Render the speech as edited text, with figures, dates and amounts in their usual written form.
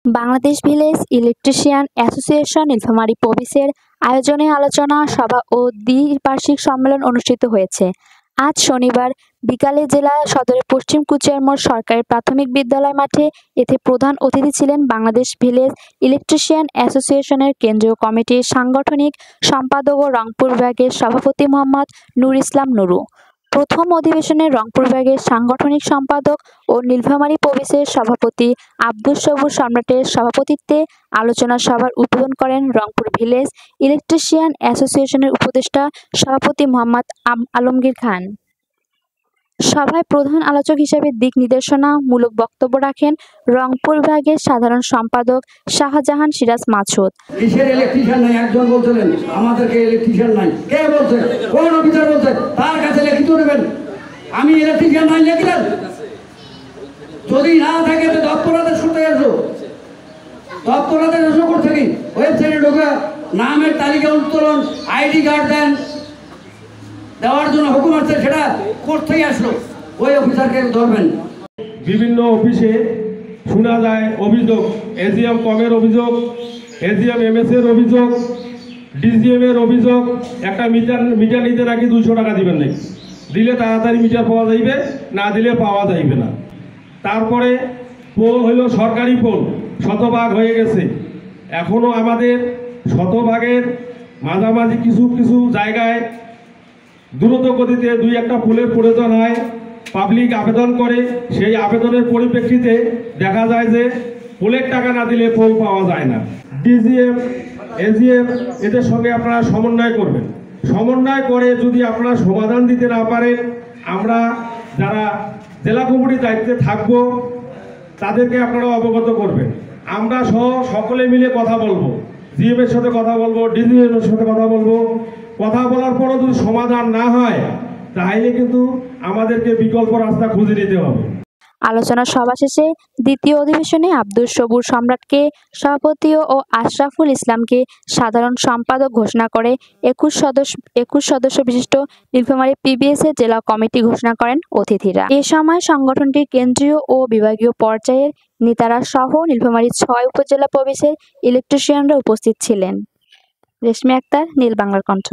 Bangladesh village electrician association Nilphamari প্রবিসের আয়োজনে আলোচনা সভা ও দ্বিবার্ষিক সম্মেলন অনুষ্ঠিত হয়েছে। আজ শনিবার বিকালে জেলা সদরের পশ্চিম কুচিয়ার মোড় সরকারি প্রাথমিক বিদ্যালয় মাঠে এতে প্রধান অতিথি ছিলেন বাংলাদেশ ভিলেজ ইলেকট্রিশিয়ান অ্যাসোসিয়েশনের কেন্দ্রীয় কমিটির সাংগঠনিক সম্পাদক ও রংপুর বিভাগের সভাপতি মোহাম্মদ নূর ইসলাম নুরু। প্রথম অধিবেশনে রংপুর বিভাগের সাংগঠনিক সম্পাদক ও নীলফামারী প্রবিসের সভাপতি আব্দুস সবুর সম্রাটের সভাপতিত্বে আলোচনা সভার উদ্বোধন করেন রংপুর ভিলেজ ইলেকট্রিশিয়ান অ্যাসোসিয়েশনের উপদেষ্টা সভাপতি মোহাম্মদ আলমগীর খান। সভায় প্রধান আলোচক হিসেবে দিক নির্দেশনামূলক বক্তব্য রাখেন রংপুর বিভাগের সাধারণ সম্পাদক শাহজাহান সিরাজ মাসুদ। কিসের ইলেকট্রিশিয়ান নাই? একজন বলছিলেন আমাদেরকে ইলেকট্রিশিয়ান নাই। কে বলছে? কোন অফিসার বলছে? তার কাছে লিখিত নেবেন। আমি ইলেকট্রিশিয়ান নাই লিখলেন। যদি না থাকে তো দপ্তরাতে শুনতে এসো, দপ্তরাতে এসো করতে কি ওয়েবসাইটে ঢোকে নামের তালিকা উত্তোলন, আইডি কার্ড দেন, দেওয়ার জন্য হুকুম আসছে, সেটা কোর্টেই আসলো, ওই অফিসারকে ধরবেন। বিভিন্ন অফিসে শোনা যায় অভিযোগ, এজিএম কমের অভিযোগ, এজিএম এমএস এর অভিযোগ, ডিজিএম এর অভিযোগ, একটা মিটার নিতে নাকি 200 টাকা দিবেন নাকি, দিলে তাড়াতাড়ি মিটার পাওয়া যাইবে, না দিলে পাওয়া যাইবে না। তারপরে পোল হইল সরকারি পোল, শতভাগ হয়ে গেছে, এখনও আমাদের শতভাগের মাঝামাঝি কিছু কিছু জায়গায় দ্রুত গতিতে 2-1টা পোলের প্রয়োজন হয়। পাবলিক আবেদন করে, সেই আবেদনের পরিপ্রেক্ষিতে দেখা যায় যে পোলের টাকা না দিলে পোল পাওয়া যায় না। ডিজিএম, এজিএম এদের সঙ্গে আপনারা সমন্বয় করবেন। সমন্বয় করে যদি আপনারা সমাধান দিতে না পারেন, আমরা যারা জেলা কমিটির দায়িত্বে থাকব তাদেরকে আপনারা অবগত করবেন। আমরা সকলে মিলে কথা বলবো, জিএম এর সাথে কথা বলবো, ডিজিএম এর সাথে কথা বলবো। কথা বলার পরও যদি সমাধান না হয় তাহলে কিন্তু আমাদেরকে বিকল্প রাস্তা খুঁজে নিতে হবে। আলোচনা সভা শেষে দ্বিতীয় অধিবেশনে আব্দুস সবুর সম্রাটকে সভাপতি ও আশরাফুল ইসলামকে সাধারণ সম্পাদক ঘোষণা করে 21 সদস্য বিশিষ্ট নীলফামারী পিবিএস এর জেলা কমিটি ঘোষণা করেন অতিথিরা। এ সময় সংগঠনটির কেন্দ্রীয় ও বিভাগীয় পর্যায়ের নেতারা সহ নীলফামারী 6 উপজেলা প্রবিসের ইলেকট্রিশিয়ানরা উপস্থিত ছিলেন। রেশমি আক্তার, নীল বাংলার কণ্ঠ।